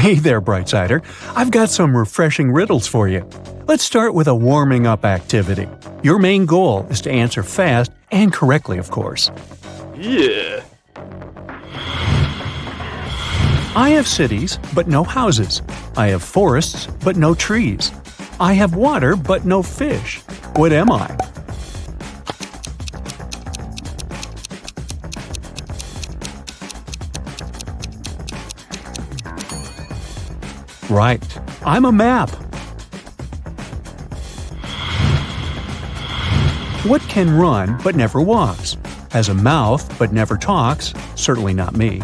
Hey there, Brightsider. I've got some refreshing riddles for you. Let's start with a warming-up activity. Your main goal is to answer fast and correctly, of course. Yeah. I have cities, but no houses. I have forests, but no trees. I have water, but no fish. What am I? Right. I'm a map. What can run but never walks? Has a mouth but never talks? Certainly not me.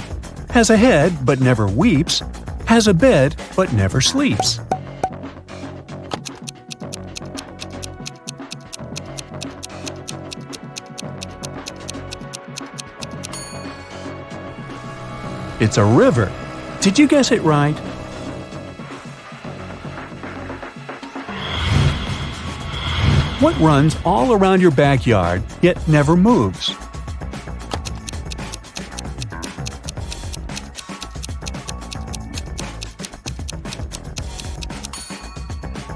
Has a head but never weeps? Has a bed but never sleeps? It's a river. Did you guess it right? What runs all around your backyard, yet never moves?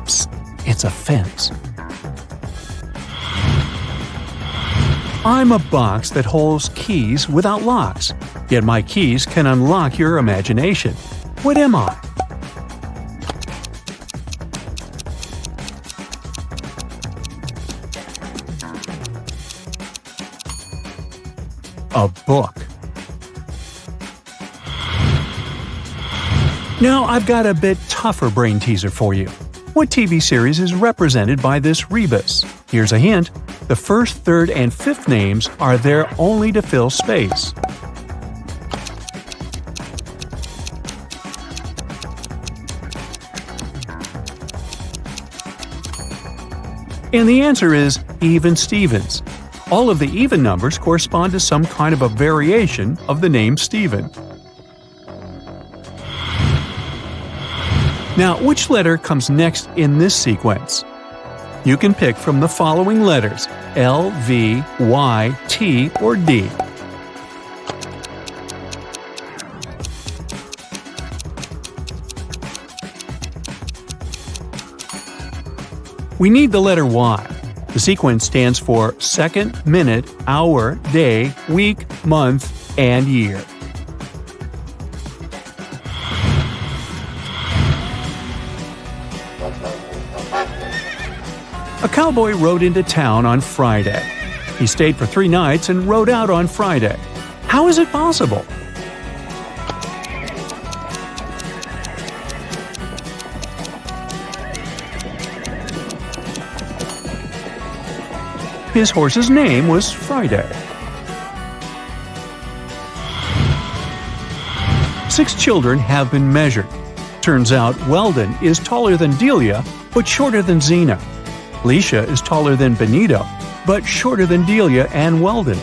Psst, it's a fence. I'm a box that holds keys without locks, yet my keys can unlock your imagination. What am I? A book. Now I've got a bit tougher brain teaser for you. What TV series is represented by this rebus? Here's a hint. The first, third, and fifth names are there only to fill space. And the answer is Even Stevens. All of the even numbers correspond to some kind of a variation of the name Stephen. Now, which letter comes next in this sequence? You can pick from the following letters: L, V, Y, T, or D. We need the letter Y. The sequence stands for second, minute, hour, day, week, month, and year. A cowboy rode into town on Friday. He stayed for 3 nights and rode out on Friday. How is it possible? His horse's name was Friday. 6 children have been measured. Turns out Weldon is taller than Delia, but shorter than Zena. Leisha is taller than Benito, but shorter than Delia and Weldon.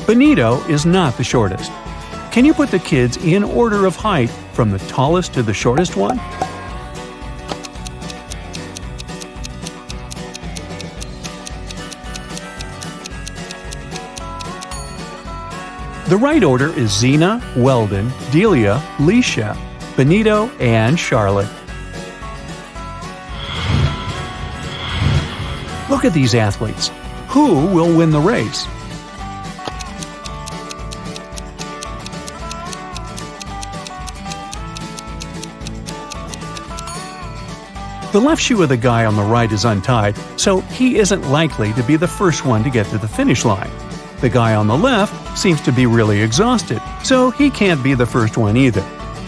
Benito is not the shortest. Can you put the kids in order of height from the tallest to the shortest one? The right order is Zena, Weldon, Delia, Leisha, Benito, and Charlotte. Look at these athletes. Who will win the race? The left shoe of the guy on the right is untied, so he isn't likely to be the first one to get to the finish line. The guy on the left seems to be really exhausted, so he can't be the first one either.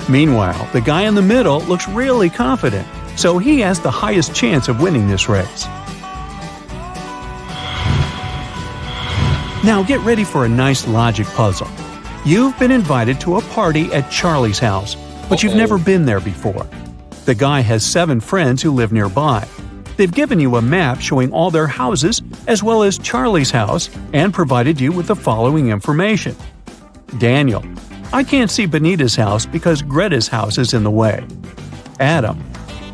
Meanwhile, the guy in the middle looks really confident, so he has the highest chance of winning this race. Now get ready for a nice logic puzzle. You've been invited to a party at Charlie's house, but you've never been there before. The guy has 7 friends who live nearby. They've given you a map showing all their houses as well as Charlie's house and provided you with the following information. Daniel: I can't see Benita's house because Greta's house is in the way. Adam: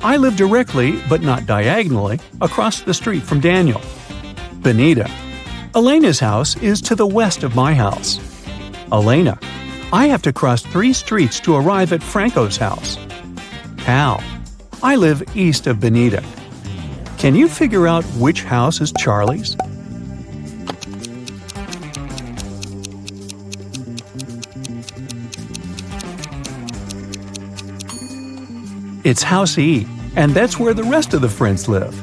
I live directly, but not diagonally, across the street from Daniel. Benita: Elena's house is to the west of my house. Elena: I have to cross 3 streets to arrive at Franco's house. Hal. I live east of Bonita. Can you figure out which house is Charlie's? It's House E, and that's where the rest of the friends live.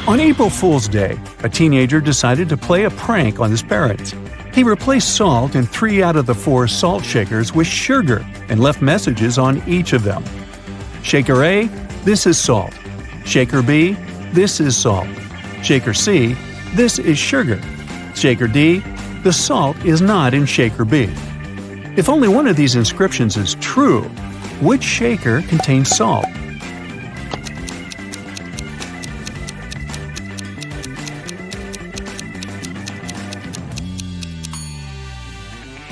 On April Fool's Day, a teenager decided to play a prank on his parents. He replaced salt in 3 out of the 4 salt shakers with sugar and left messages on each of them. Shaker A, this is salt. Shaker B, this is salt. Shaker C, this is sugar. Shaker D, the salt is not in Shaker B. If only one of these inscriptions is true, which shaker contains salt?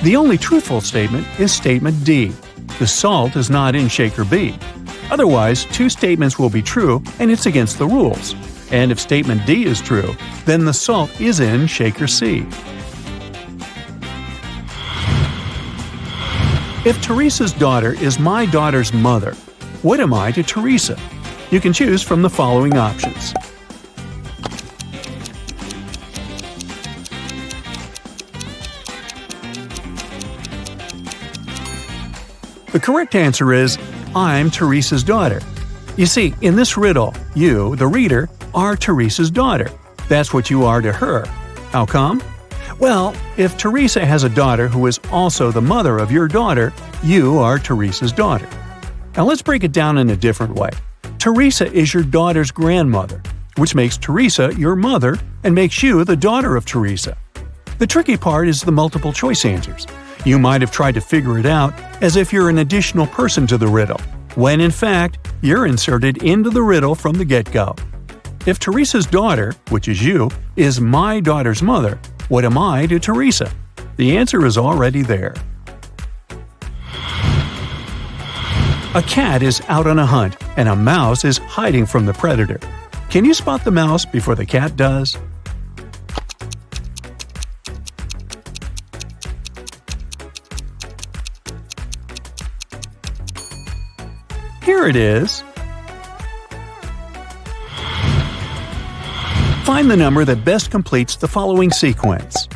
The only truthful statement is statement D. The salt is not in Shaker B. Otherwise, 2 statements will be true and it's against the rules. And if statement D is true, then the salt is in Shaker C. If Teresa's daughter is my daughter's mother, what am I to Teresa? You can choose from the following options. The correct answer is, I'm Teresa's daughter. You see, in this riddle, you, the reader, are Teresa's daughter. That's what you are to her. How come? Well, if Teresa has a daughter who is also the mother of your daughter, you are Teresa's daughter. Now let's break it down in a different way. Teresa is your daughter's grandmother, which makes Teresa your mother and makes you the daughter of Teresa. The tricky part is the multiple choice answers. You might have tried to figure it out as if you're an additional person to the riddle, when in fact, you're inserted into the riddle from the get-go. If Teresa's daughter, which is you, is my daughter's mother, what am I to Teresa? The answer is already there. A cat is out on a hunt, and a mouse is hiding from the predator. Can you spot the mouse before the cat does? Here it is. Find the number that best completes the following sequence.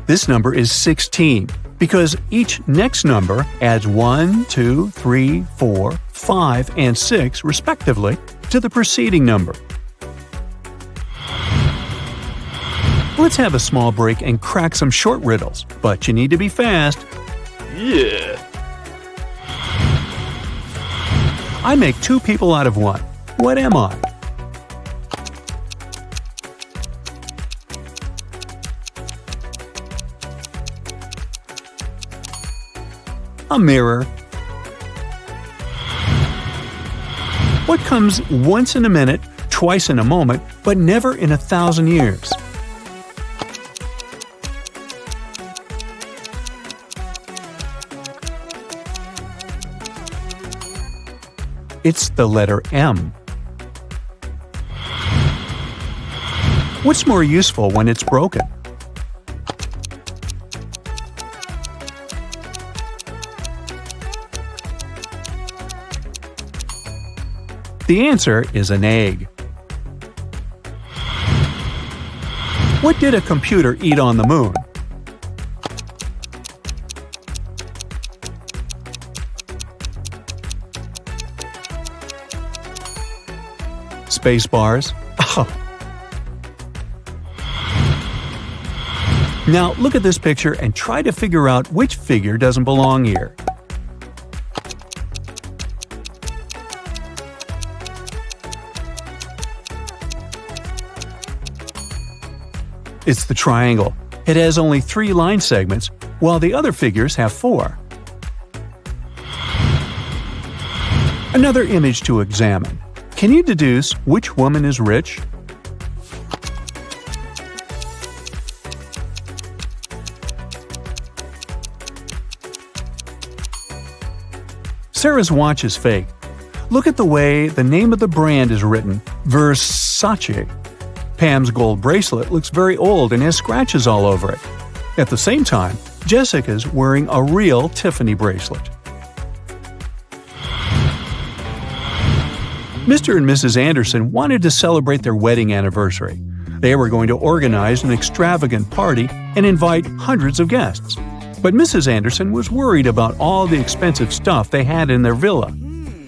This number is 16 because each next number adds 1, 2, 3, 4, 5, and 6 respectively to the preceding number. Let's have a small break and crack some short riddles, but you need to be fast. Yeah. I make 2 people out of 1. What am I? A mirror. What comes once in a minute, twice in a moment, but never in 1,000 years? It's the letter M. What's more useful when it's broken? The answer is an egg. What did a computer eat on the moon? Space bars. Oh. Now look at this picture and try to figure out which figure doesn't belong here. It's the triangle. It has only 3 line segments, while the other figures have 4. Another image to examine. Can you deduce which woman is rich? Sarah's watch is fake. Look at the way the name of the brand is written, Versace. Pam's gold bracelet looks very old and has scratches all over it. At the same time, Jessica's wearing a real Tiffany bracelet. Mr. and Mrs. Anderson wanted to celebrate their wedding anniversary. They were going to organize an extravagant party and invite hundreds of guests. But Mrs. Anderson was worried about all the expensive stuff they had in their villa.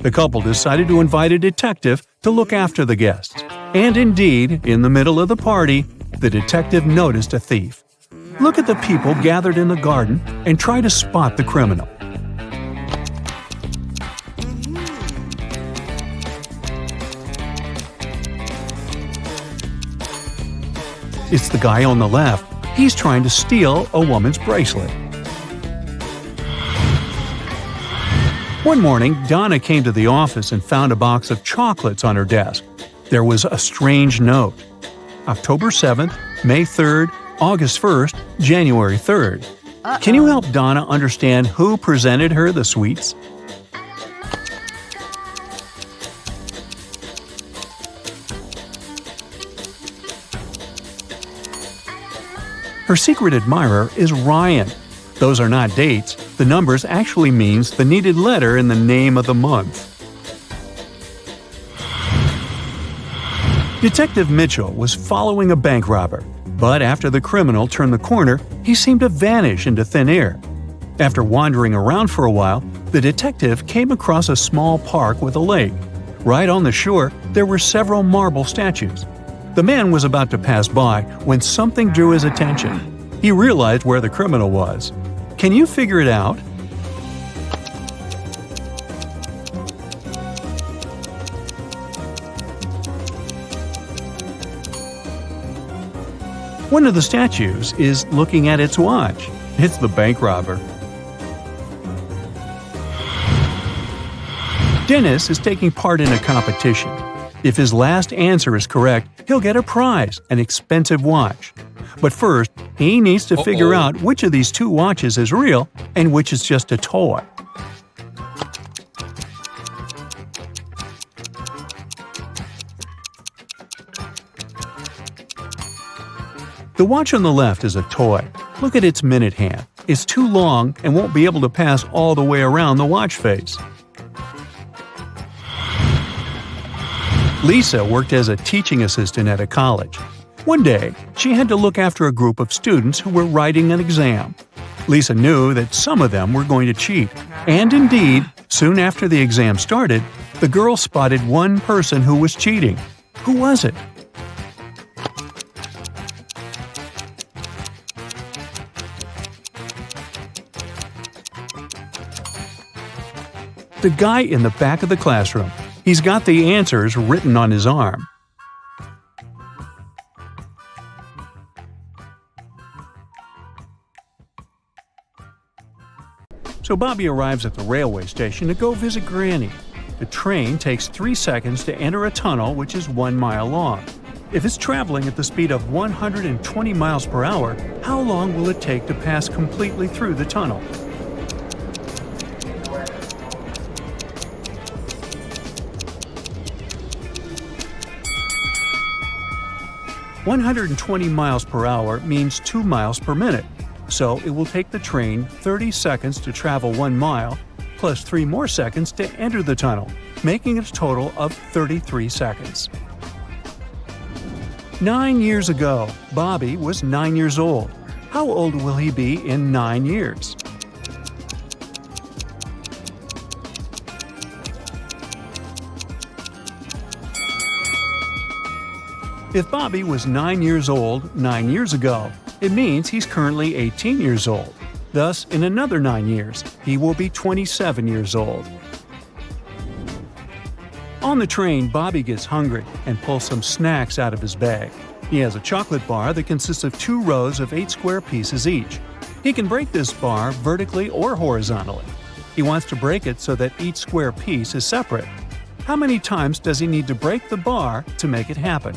The couple decided to invite a detective to look after the guests. And indeed, in the middle of the party, the detective noticed a thief. Look at the people gathered in the garden and try to spot the criminal. It's the guy on the left. He's trying to steal a woman's bracelet. One morning, Donna came to the office and found a box of chocolates on her desk. There was a strange note. October 7th, May 3rd, August 1st, January 3rd. Can you help Donna understand who presented her the sweets? Her secret admirer is Ryan. Those are not dates. The numbers actually means the needed letter in the name of the month. Detective Mitchell was following a bank robber, but after the criminal turned the corner, he seemed to vanish into thin air. After wandering around for a while, the detective came across a small park with a lake. Right on the shore, there were several marble statues. The man was about to pass by when something drew his attention. He realized where the criminal was. Can you figure it out? One of the statues is looking at its watch. It's the bank robber. Dennis is taking part in a competition. If his last answer is correct, he'll get a prize, an expensive watch. But first, he needs to figure out which of these two watches is real and which is just a toy. The watch on the left is a toy. Look at its minute hand. It's too long and won't be able to pass all the way around the watch face. Lisa worked as a teaching assistant at a college. One day, she had to look after a group of students who were writing an exam. Lisa knew that some of them were going to cheat, and indeed, soon after the exam started, the girl spotted one person who was cheating. Who was it? The guy in the back of the classroom. He's got the answers written on his arm. So Bobby arrives at the railway station to go visit Granny. The train takes 3 seconds to enter a tunnel which is 1 mile long. If it's traveling at the speed of 120 miles per hour, how long will it take to pass completely through the tunnel? "120 miles per hour means 2 miles per minute, so it will take the train 30 seconds to travel 1 mile, plus 3 more seconds to enter the tunnel, making it a total of 33 seconds. 9 years ago, Bobby was 9 years old. How old will he be in 9 years? If Bobby was 9 years old 9 years ago, it means he's currently 18 years old. Thus, in another 9 years, he will be 27 years old. On the train, Bobby gets hungry and pulls some snacks out of his bag. He has a chocolate bar that consists of 2 rows of 8 square pieces each. He can break this bar vertically or horizontally. He wants to break it so that each square piece is separate. How many times does he need to break the bar to make it happen?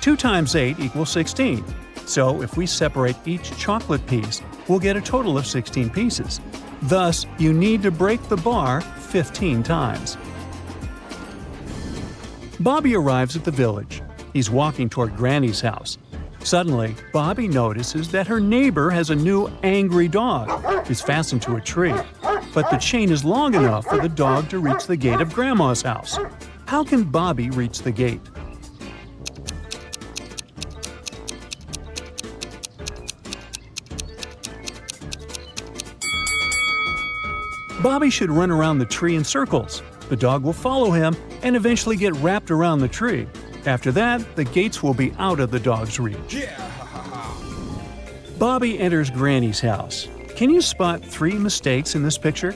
Two times 8 equals 16. So if we separate each chocolate piece, we'll get a total of 16 pieces. Thus, you need to break the bar 15 times. Bobby arrives at the village. He's walking toward Granny's house. Suddenly, Bobby notices that her neighbor has a new angry dog. It's fastened to a tree. But the chain is long enough for the dog to reach the gate of Grandma's house. How can Bobby reach the gate? Bobby should run around the tree in circles. The dog will follow him and eventually get wrapped around the tree. After that, the gates will be out of the dog's reach. Bobby enters Granny's house. Can you spot 3 mistakes in this picture?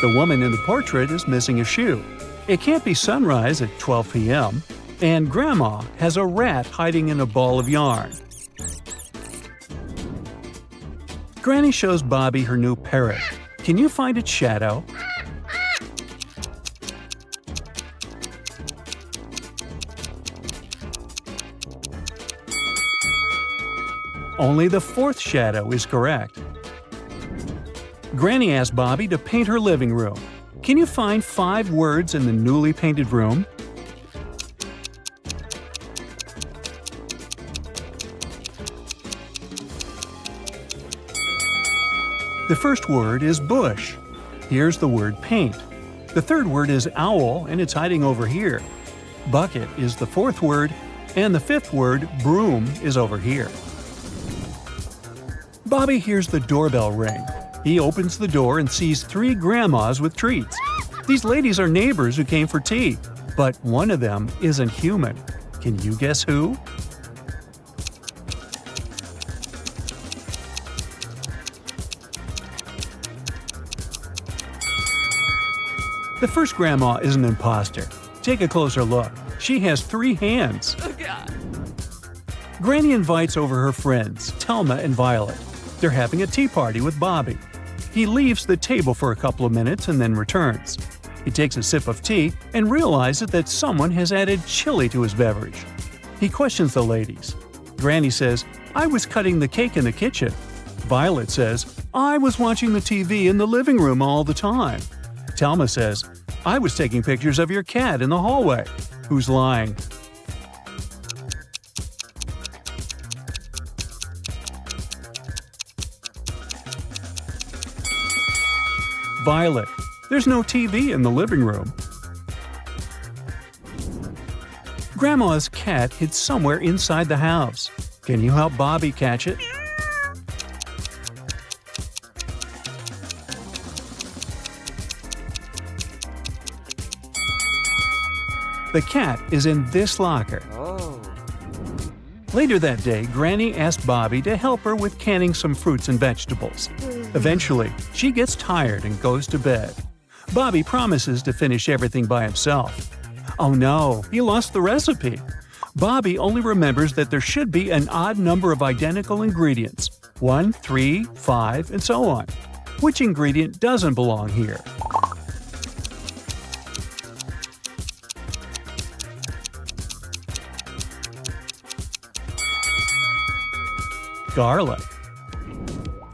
The woman in the portrait is missing a shoe. It can't be sunrise at 12 p.m. And Grandma has a rat hiding in a ball of yarn. Granny shows Bobby her new parrot. Can you find its shadow? Only the 4th shadow is correct. Granny asked Bobby to paint her living room. Can you find 5 words in the newly painted room? The first word is bush. Here's the word paint. The 3rd word is owl, and it's hiding over here. Bucket is the 4th word, and the 5th word, broom, is over here. Bobby hears the doorbell ring. He opens the door and sees 3 grandmas with treats. These ladies are neighbors who came for tea, but one of them isn't human. Can you guess who? The first grandma is an imposter. Take a closer look. She has 3 hands. Oh, God. Granny invites over her friends, Thelma and Violet. They're having a tea party with Bobby. He leaves the table for a couple of minutes and then returns. He takes a sip of tea and realizes that someone has added chili to his beverage. He questions the ladies. Granny says, "I was cutting the cake in the kitchen." Violet says, "I was watching the TV in the living room all the time." Thelma says, "I was taking pictures of your cat in the hallway." Who's lying? Violet. There's no TV in the living room. Grandma's cat hid somewhere inside the house. Can you help Bobby catch it? The cat is in this locker. Oh. Later that day, Granny asked Bobby to help her with canning some fruits and vegetables. Eventually, she gets tired and goes to bed. Bobby promises to finish everything by himself. Oh no, he lost the recipe. Bobby only remembers that there should be an odd number of identical ingredients: 1, 3, 5, and so on. Which ingredient doesn't belong here? Garlic.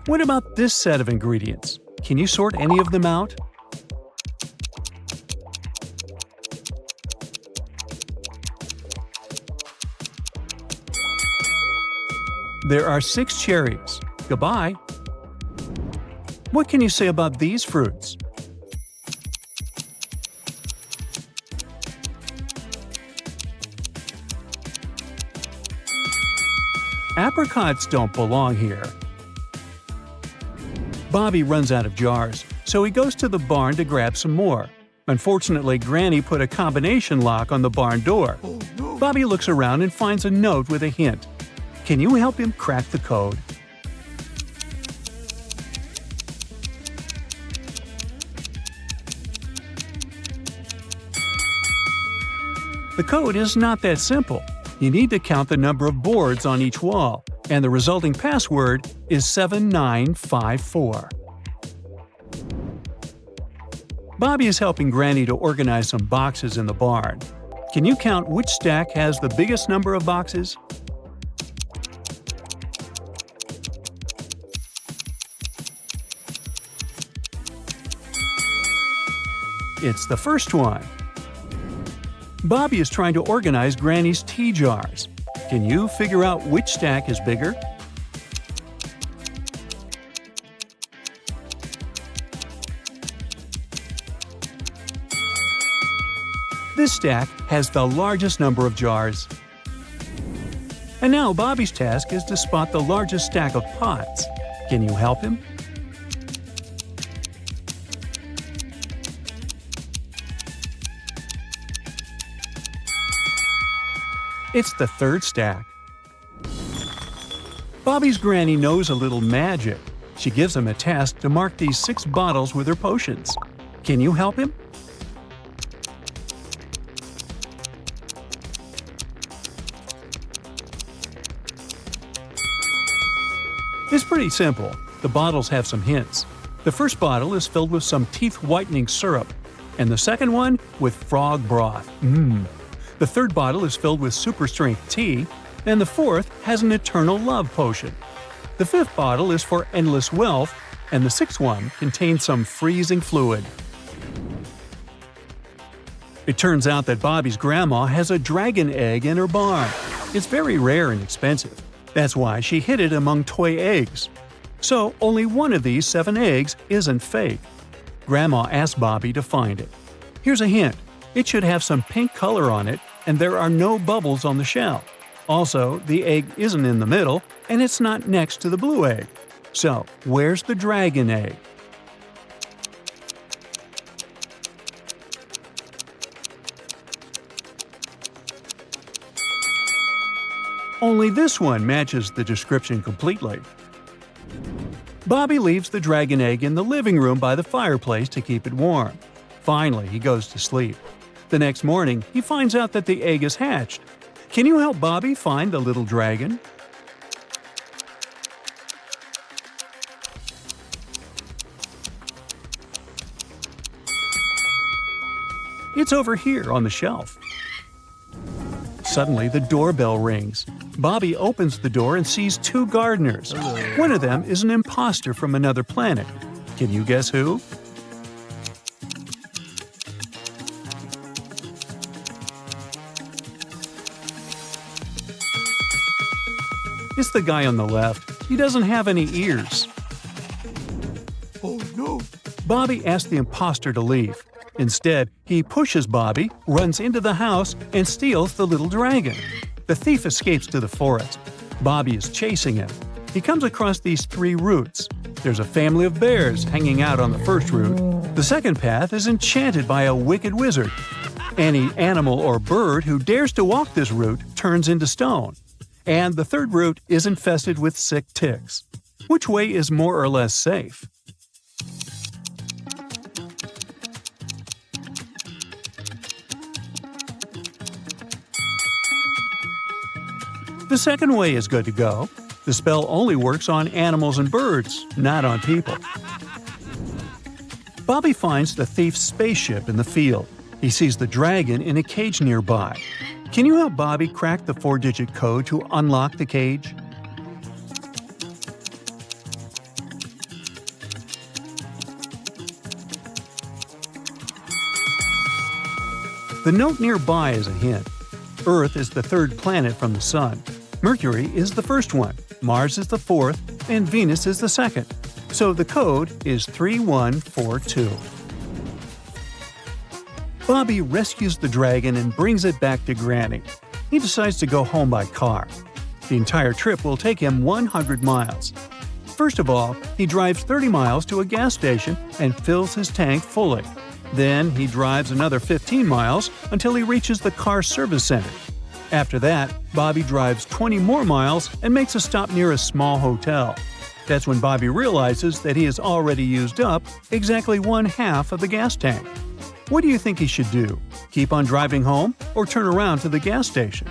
What about this set of ingredients? Can you sort any of them out? There are 6 cherries. Goodbye. What can you say about these fruits? Apricots don't belong here. Bobby runs out of jars, so he goes to the barn to grab some more. Unfortunately, Granny put a combination lock on the barn door. Bobby looks around and finds a note with a hint. Can you help him crack the code? The code is not that simple. You need to count the number of boards on each wall, and the resulting password is 7954. Bobby is helping Granny to organize some boxes in the barn. Can you count which stack has the biggest number of boxes? It's the first one. Bobby is trying to organize Granny's tea jars. Can you figure out which stack is bigger? This stack has the largest number of jars. And now Bobby's task is to spot the largest stack of pots. Can you help him? It's the third stack. Bobby's granny knows a little magic. She gives him a task to mark these 6 bottles with her potions. Can you help him? It's pretty simple. The bottles have some hints. The first bottle is filled with some teeth-whitening syrup, and the second one with frog broth. The third bottle is filled with super-strength tea, and the fourth has an eternal love potion. The fifth bottle is for endless wealth, and the sixth one contains some freezing fluid. It turns out that Bobby's grandma has a dragon egg in her barn. It's very rare and expensive. That's why she hid it among toy eggs. So only one of these 7 eggs isn't fake. Grandma asked Bobby to find it. Here's a hint. It should have some pink color on it, and there are no bubbles on the shell. Also, the egg isn't in the middle, and it's not next to the blue egg. So, where's the dragon egg? Only this one matches the description completely. Bobby leaves the dragon egg in the living room by the fireplace to keep it warm. Finally, he goes to sleep. The next morning, he finds out that the egg is hatched. Can you help Bobby find the little dragon? It's over here on the shelf. Suddenly, the doorbell rings. Bobby opens the door and sees 2 gardeners. One of them is an imposter from another planet. Can you guess who? It's the guy on the left. He doesn't have any ears. Oh no! Bobby asks the imposter to leave. Instead, he pushes Bobby, runs into the house, and steals the little dragon. The thief escapes to the forest. Bobby is chasing him. He comes across these 3 routes. There's a family of bears hanging out on the first route. The second path is enchanted by a wicked wizard. Any animal or bird who dares to walk this route turns into stone. And the third route is infested with sick ticks. Which way is more or less safe? The second way is good to go. The spell only works on animals and birds, not on people. Bobby finds the thief's spaceship in the field. He sees the dragon in a cage nearby. Can you help Bobby crack the 4-digit code to unlock the cage? The note nearby is a hint. Earth is the 3rd planet from the Sun. Mercury is the first one, Mars is the 4th, and Venus is the 2nd. So the code is 3142. Bobby rescues the dragon and brings it back to Granny. He decides to go home by car. The entire trip will take him 100 miles. First of all, he drives 30 miles to a gas station and fills his tank fully. Then he drives another 15 miles until he reaches the car service center. After that, Bobby drives 20 more miles and makes a stop near a small hotel. That's when Bobby realizes that he has already used up exactly 1/2 of the gas tank. What do you think he should do? Keep on driving home or turn around to the gas station?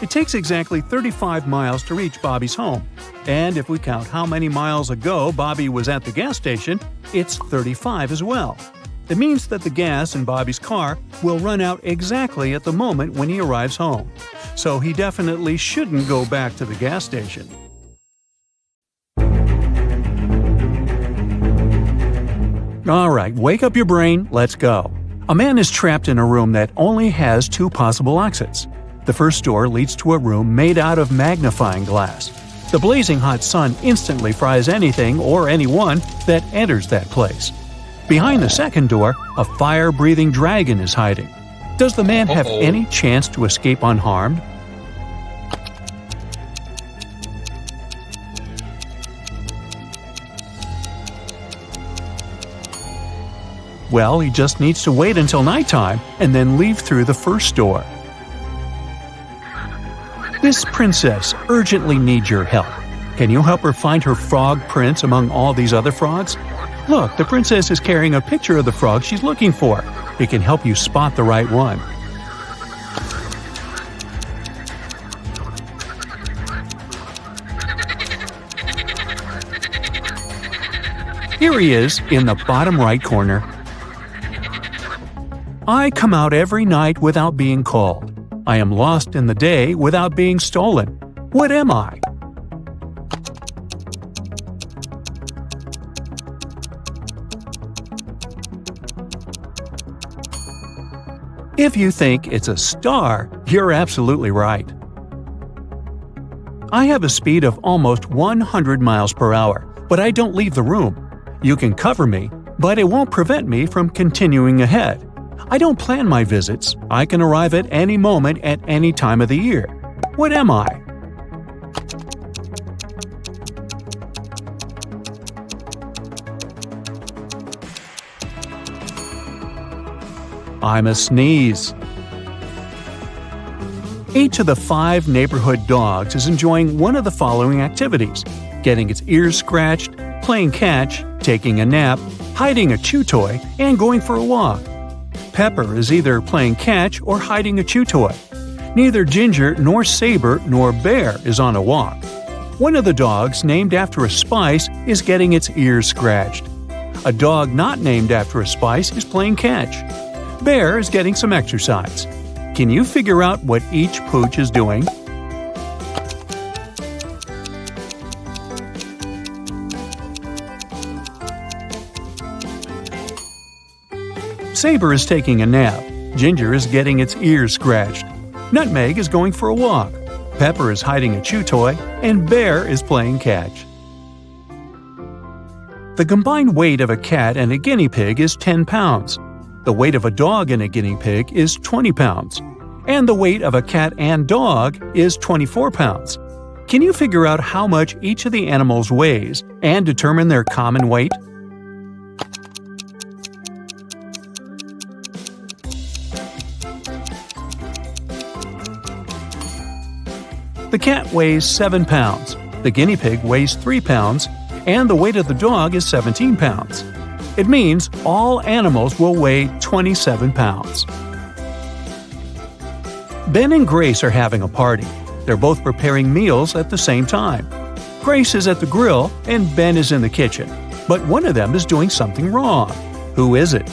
It takes exactly 35 miles to reach Bobby's home. And if we count how many miles ago Bobby was at the gas station, it's 35 as well. It means that the gas in Bobby's car will run out exactly at the moment when he arrives home. So he definitely shouldn't go back to the gas station. Alright, wake up your brain, let's go. A man is trapped in a room that only has two possible exits. The first door leads to a room made out of magnifying glass. The blazing hot sun instantly fries anything or anyone that enters that place. Behind the second door, a fire-breathing dragon is hiding. Does the man have any chance to escape unharmed? Well, he just needs to wait until nighttime and then leave through the first door. This princess urgently needs your help. Can you help her find her frog prince among all these other frogs? Look, the princess is carrying a picture of the frog she's looking for. It can help you spot the right one. Here he is in the bottom right corner. I come out every night without being called. I am lost in the day without being stolen. What am I? If you think it's a star, you're absolutely right. I have a speed of almost 100 miles per hour, but I don't leave the room. You can cover me, but it won't prevent me from continuing ahead. I don't plan my visits. I can arrive at any moment at any time of the year. What am I? I'm a sneeze. Each of the 5 neighborhood dogs is enjoying one of the following activities: getting its ears scratched, playing catch, taking a nap, hiding a chew toy, and going for a walk. Pepper is either playing catch or hiding a chew toy. Neither Ginger nor Saber nor Bear is on a walk. One of the dogs named after a spice is getting its ears scratched. A dog not named after a spice is playing catch. Bear is getting some exercise. Can you figure out what each pooch is doing? Saber is taking a nap. Ginger is getting its ears scratched. Nutmeg is going for a walk. Pepper is hiding a chew toy. And Bear is playing catch. The combined weight of a cat and a guinea pig is 10 pounds. The weight of a dog and a guinea pig is 20 pounds. And the weight of a cat and dog is 24 pounds. Can you figure out how much each of the animals weighs and determine their common weight? The cat weighs 7 pounds, the guinea pig weighs 3 pounds, and the weight of the dog is 17 pounds. It means all animals will weigh 27 pounds. Ben and Grace are having a party. They're both preparing meals at the same time. Grace is at the grill and Ben is in the kitchen, but one of them is doing something wrong. Who is it?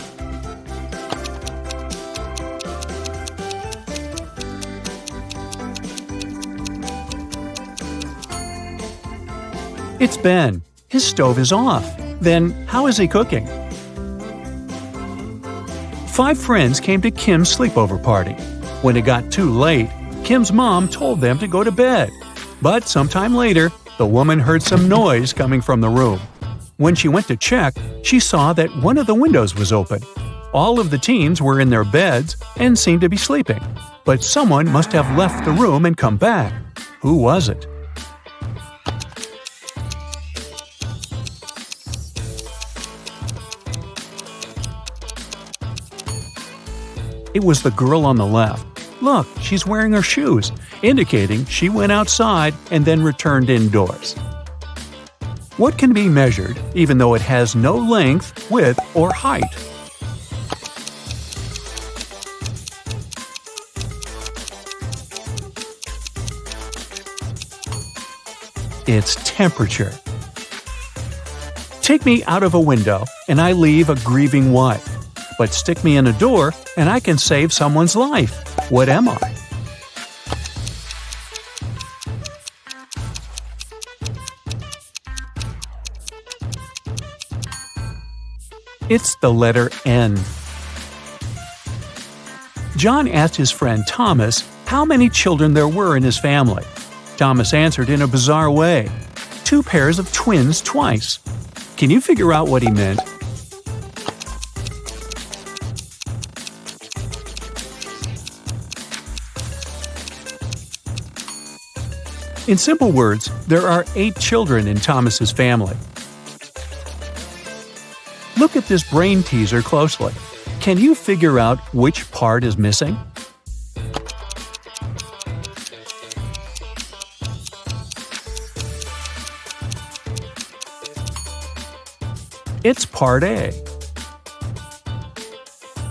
It's Ben. His stove is off. Then how is he cooking? 5 friends came to Kim's sleepover party. When it got too late, Kim's mom told them to go to bed. But sometime later, the woman heard some noise coming from the room. When she went to check, she saw that one of the windows was open. All of the teens were in their beds and seemed to be sleeping. But someone must have left the room and come back. Who was it? It was the girl on the left. Look, she's wearing her shoes, indicating she went outside and then returned indoors. What can be measured even though it has no length, width, or height? It's temperature. Take me out of a window, and I leave a grieving wife. But stick me in a door, and I can save someone's life. What am I? It's the letter N. John asked his friend Thomas how many children there were in his family. Thomas answered in a bizarre way, 2 pairs of twins twice. Can you figure out what he meant? In simple words, there are 8 children in Thomas's family. Look at this brain teaser closely. Can you figure out which part is missing? It's part A.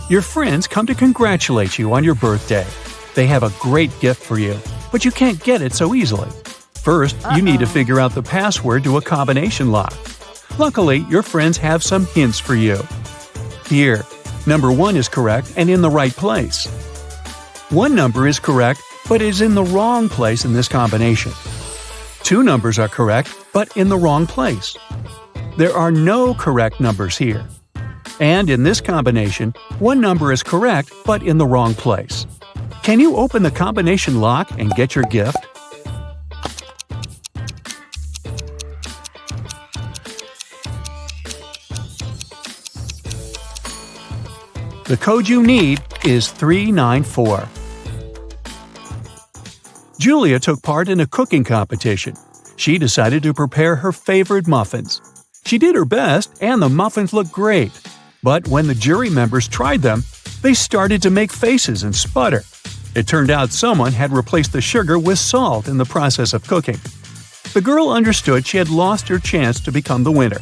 Your friends come to congratulate you on your birthday. They have a great gift for you, but you can't get it so easily. First, you need to figure out the password to a combination lock. Luckily, your friends have some hints for you. Here, number 1 is correct and in the right place. 1 number is correct, but is in the wrong place in this combination. 2 numbers are correct, but in the wrong place. There are no correct numbers here. And in this combination, 1 number is correct, but in the wrong place. Can you open the combination lock and get your gift? The code you need is 394. Julia took part in a cooking competition. She decided to prepare her favorite muffins. She did her best, and the muffins looked great. But when the jury members tried them, they started to make faces and sputter. It turned out someone had replaced the sugar with salt in the process of cooking. The girl understood she had lost her chance to become the winner.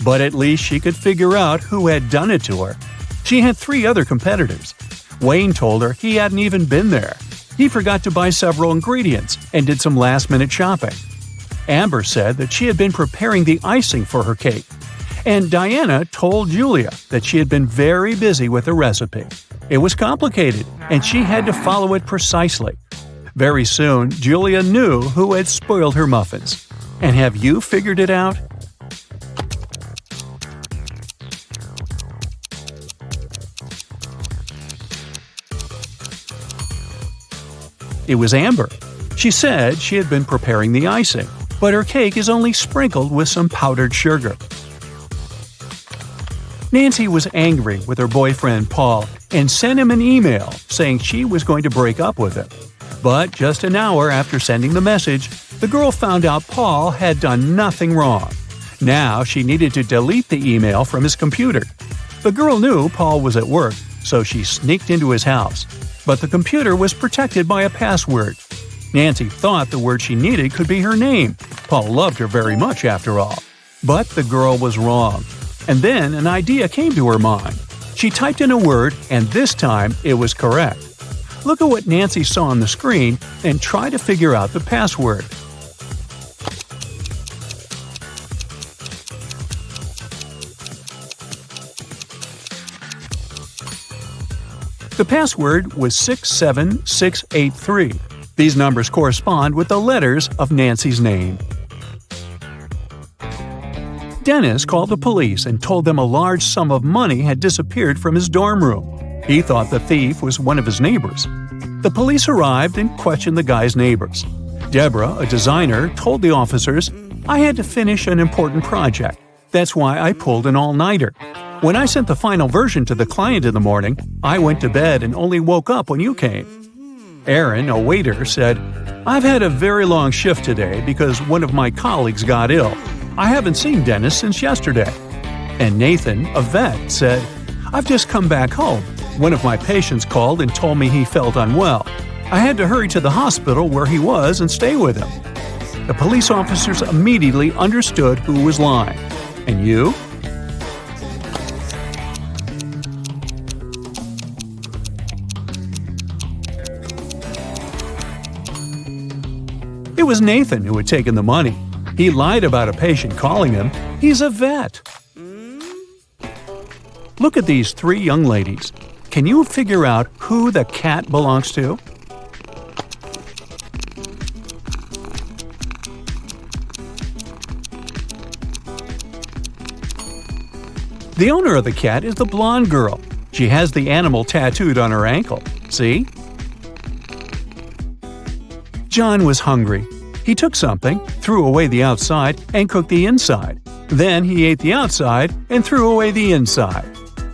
But at least she could figure out who had done it to her. She had 3 other competitors. Wayne told her he hadn't even been there. He forgot to buy several ingredients and did some last-minute shopping. Amber said that she had been preparing the icing for her cake. And Diana told Julia that she had been very busy with the recipe. It was complicated, and she had to follow it precisely. Very soon, Julia knew who had spoiled her muffins. And have you figured it out? It was Amber. She said she had been preparing the icing, but her cake is only sprinkled with some powdered sugar. Nancy was angry with her boyfriend Paul and sent him an email saying she was going to break up with him. But just an hour after sending the message, the girl found out Paul had done nothing wrong. Now she needed to delete the email from his computer. The girl knew Paul was at work, so she sneaked into his house. But the computer was protected by a password. Nancy thought the word she needed could be her name. Paul loved her very much, after all. But the girl was wrong. And then an idea came to her mind. She typed in a word, and this time it was correct. Look at what Nancy saw on the screen and try to figure out the password. The password was 67683. These numbers correspond with the letters of Nancy's name. Dennis called the police and told them a large sum of money had disappeared from his dorm room. He thought the thief was one of his neighbors. The police arrived and questioned the guy's neighbors. Deborah, a designer, told the officers, "I had to finish an important project. That's why I pulled an all-nighter. When I sent the final version to the client in the morning, I went to bed and only woke up when you came." Aaron, a waiter, said, "I've had a very long shift today because one of my colleagues got ill. I haven't seen Dennis since yesterday." And Nathan, a vet, said, "I've just come back home. One of my patients called and told me he felt unwell. I had to hurry to the hospital where he was and stay with him." The police officers immediately understood who was lying. And you? It was Nathan who had taken the money. He lied about a patient calling him. He's a vet. Look at these three young ladies. Can you figure out who the cat belongs to? The owner of the cat is the blonde girl. She has the animal tattooed on her ankle. See? John was hungry. He took something, threw away the outside, and cooked the inside. Then he ate the outside and threw away the inside.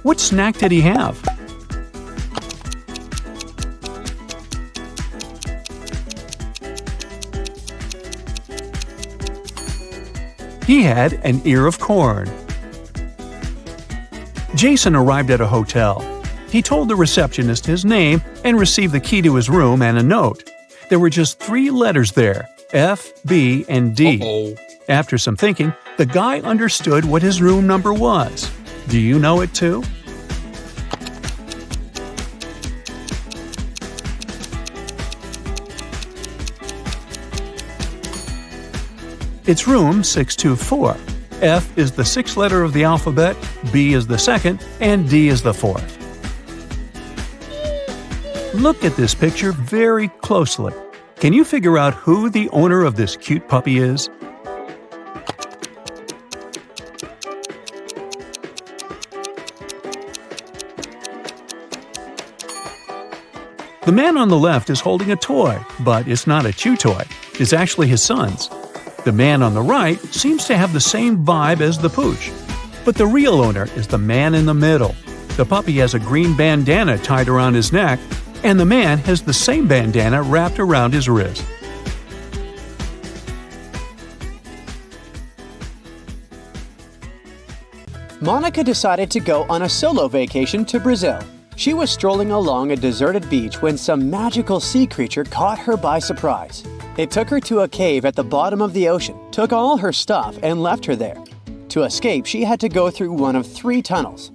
What snack did he have? He had an ear of corn. Jason arrived at a hotel. He told the receptionist his name and received the key to his room and a note. There were just 3 letters there, F, B, and D. After some thinking, the guy understood what his room number was. Do you know it too? It's room 624. F is the 6th letter of the alphabet, B is the 2nd, and D is the 4th. Look at this picture very closely. Can you figure out who the owner of this cute puppy is? The man on the left is holding a toy, but it's not a chew toy. It's actually his son's. The man on the right seems to have the same vibe as the pooch. But the real owner is the man in the middle. The puppy has a green bandana tied around his neck, and the man has the same bandana wrapped around his wrist. Monica decided to go on a solo vacation to Brazil. She was strolling along a deserted beach when some magical sea creature caught her by surprise. It took her to a cave at the bottom of the ocean, took all her stuff, and left her there. To escape, she had to go through one of 3 tunnels.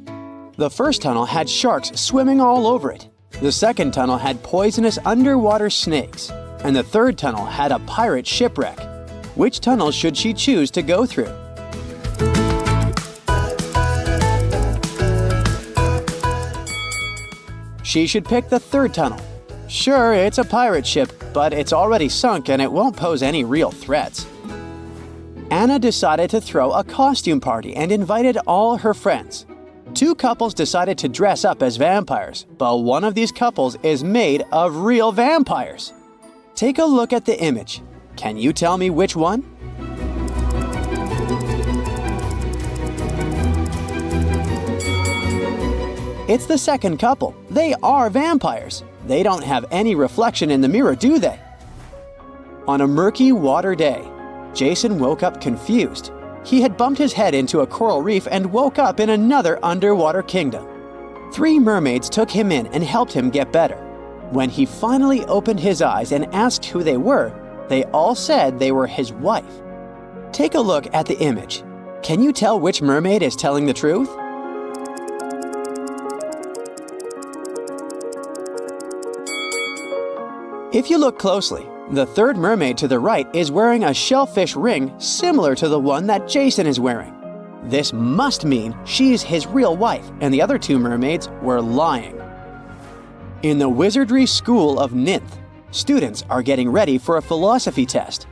The first tunnel had sharks swimming all over it. The second tunnel had poisonous underwater snakes. And the third tunnel had a pirate shipwreck. Which tunnel should she choose to go through? She should pick the third tunnel. Sure, it's a pirate ship, but it's already sunk and it won't pose any real threats. Anna decided to throw a costume party and invited all her friends. 2 couples decided to dress up as vampires, but one of these couples is made of real vampires. Take a look at the image. Can you tell me which one? It's the second couple. They are vampires. They don't have any reflection in the mirror, do they? On a murky water day, Jason woke up confused. He had bumped his head into a coral reef and woke up in another underwater kingdom. 3 mermaids took him in and helped him get better. When he finally opened his eyes and asked who they were, they all said they were his wife. Take a look at the image. Can you tell which mermaid is telling the truth? If you look closely, the third mermaid to the right is wearing a shellfish ring similar to the one that Jason is wearing. This must mean she's his real wife, and the other 2 mermaids were lying. In the Wizardry School of Ninth, students are getting ready for a philosophy test.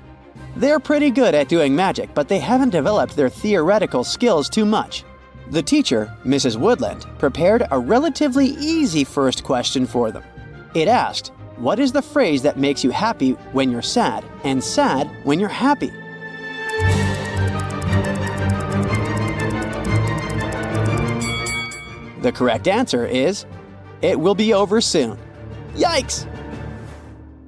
They're pretty good at doing magic, but they haven't developed their theoretical skills too much. The teacher, Mrs. Woodland, prepared a relatively easy first question for them. It asked, what is the phrase that makes you happy when you're sad and sad when you're happy? The correct answer is, it will be over soon. Yikes!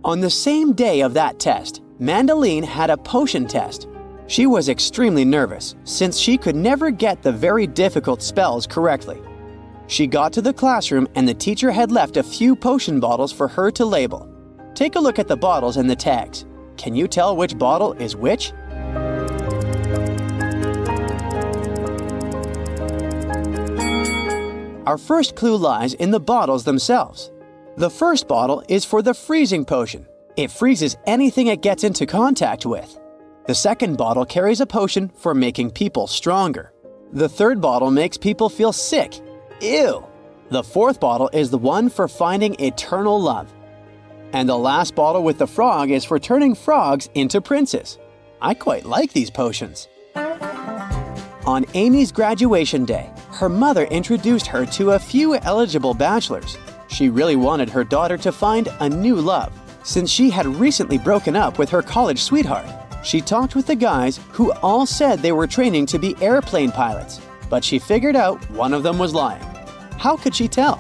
On the same day of that test, Mandeline had a potion test. She was extremely nervous since she could never get the very difficult spells correctly. She got to the classroom and the teacher had left a few potion bottles for her to label. Take a look at the bottles and the tags. Can you tell which bottle is which? Our first clue lies in the bottles themselves. The first bottle is for the freezing potion. It freezes anything it gets into contact with. The second bottle carries a potion for making people stronger. The third bottle makes people feel sick. Ew! The fourth bottle is the one for finding eternal love. And the last bottle with the frog is for turning frogs into princes. I quite like these potions. On Amy's graduation day, her mother introduced her to a few eligible bachelors. She really wanted her daughter to find a new love, since she had recently broken up with her college sweetheart. She talked with the guys who all said they were training to be airplane pilots, but she figured out one of them was lying. How could she tell?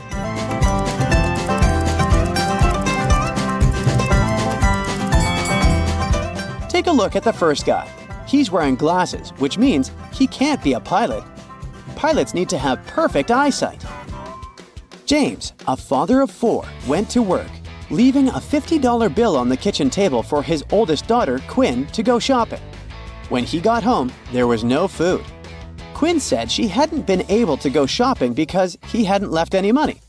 Take a look at the first guy. He's wearing glasses, which means he can't be a pilot. Pilots need to have perfect eyesight. James, a father of 4, went to work, leaving a $50 bill on the kitchen table for his oldest daughter, Quinn, to go shopping. When he got home, there was no food. Quinn said she hadn't been able to go shopping because he hadn't left any money.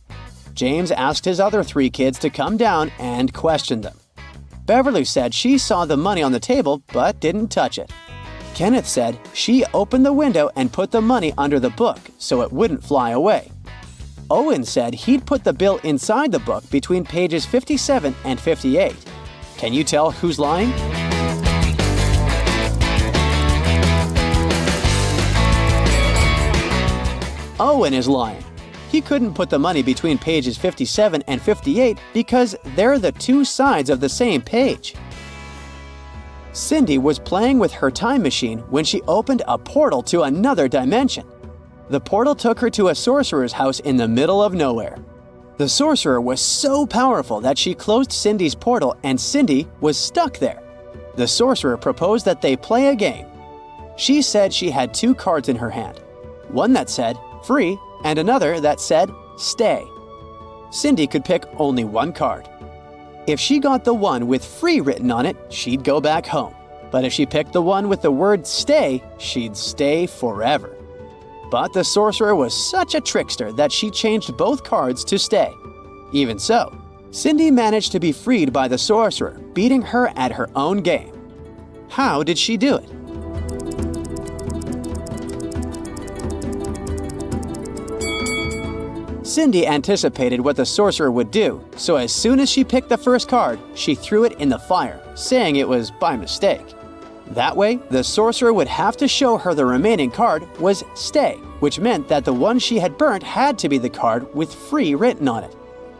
James asked his other 3 kids to come down and question them. Beverly said she saw the money on the table but didn't touch it. Kenneth said she opened the window and put the money under the book so it wouldn't fly away. Owen said he'd put the bill inside the book between pages 57 and 58. Can you tell who's lying? Owen is lying. He couldn't put the money between pages 57 and 58 because they're the 2 sides of the same page. Cindy was playing with her time machine when she opened a portal to another dimension. The portal took her to a sorcerer's house in the middle of nowhere. The sorcerer was so powerful that she closed Cindy's portal and Cindy was stuck there. The sorcerer proposed that they play a game. She said she had 2 cards in her hand, one that said free and another that said stay. Cindy could pick only one card. If she got the one with free written on it, she'd go back home. But if she picked the one with the word stay, she'd stay forever. But the sorcerer was such a trickster that she changed both cards to stay. Even so, Cindy managed to be freed by the sorcerer, beating her at her own game. How did she do it? Cindy anticipated what the sorcerer would do, so as soon as she picked the first card, she threw it in the fire, saying it was by mistake. That way, the sorcerer would have to show her the remaining card was stay, which meant that the one she had burnt had to be the card with free written on it.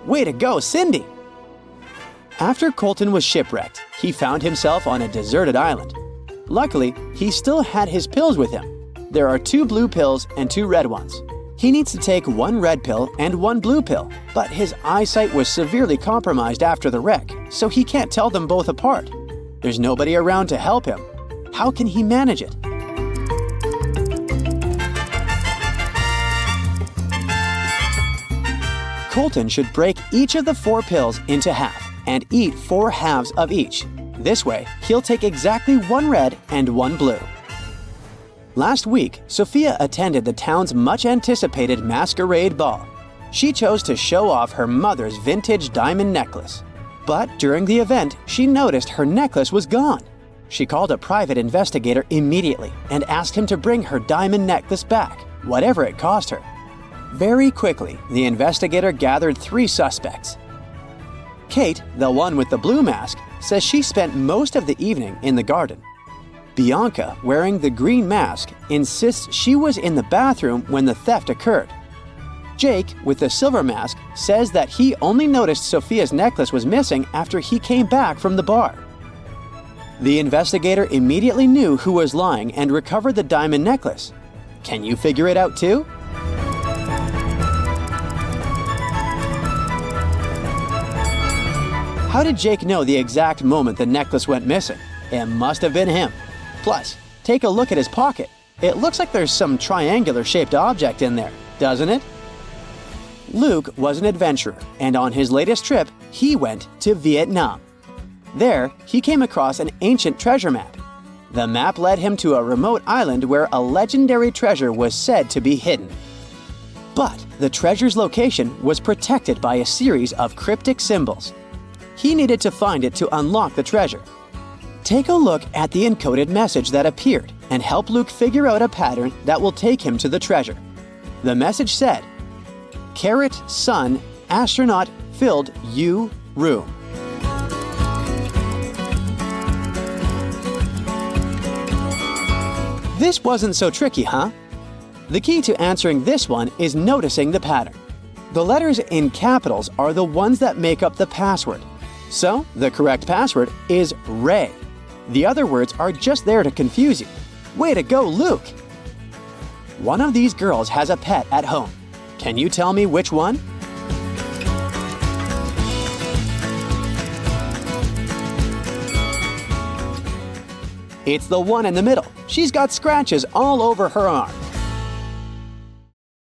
Way to go, Cindy! After Colton was shipwrecked, he found himself on a deserted island. Luckily, he still had his pills with him. There are 2 blue pills and 2 red ones. He needs to take 1 red pill and 1 blue pill, but his eyesight was severely compromised after the wreck, so he can't tell them both apart. There's nobody around to help him. How can he manage it? Colton should break each of the 4 pills into half and eat 4 halves of each. This way, he'll take exactly 1 red and 1 blue. Last week, Sophia attended the town's much-anticipated masquerade ball. She chose to show off her mother's vintage diamond necklace. But during the event, she noticed her necklace was gone. She called a private investigator immediately and asked him to bring her diamond necklace back, whatever it cost her. Very quickly, the investigator gathered 3 suspects. Kate, the one with the blue mask, says she spent most of the evening in the garden. Bianca, wearing the green mask, insists she was in the bathroom when the theft occurred. Jake, with the silver mask, says that he only noticed Sophia's necklace was missing after he came back from the bar. The investigator immediately knew who was lying and recovered the diamond necklace. Can you figure it out too? How did Jake know the exact moment the necklace went missing? It must have been him. Plus, take a look at his pocket. It looks like there's some triangular-shaped object in there, doesn't it? Luke was an adventurer, and on his latest trip, he went to Vietnam. There, he came across an ancient treasure map. The map led him to a remote island where a legendary treasure was said to be hidden. But the treasure's location was protected by a series of cryptic symbols. He needed to find it to unlock the treasure. Take a look at the encoded message that appeared and help Luke figure out a pattern that will take him to the treasure. The message said, "Carrot, sun, astronaut, filled, you, room." This wasn't so tricky, huh? The key to answering this one is noticing the pattern. The letters in capitals are the ones that make up the password. So, the correct password is Ray. The other words are just there to confuse you. Way to go, Luke! One of these girls has a pet at home. Can you tell me which one? It's the one in the middle. She's got scratches all over her arm.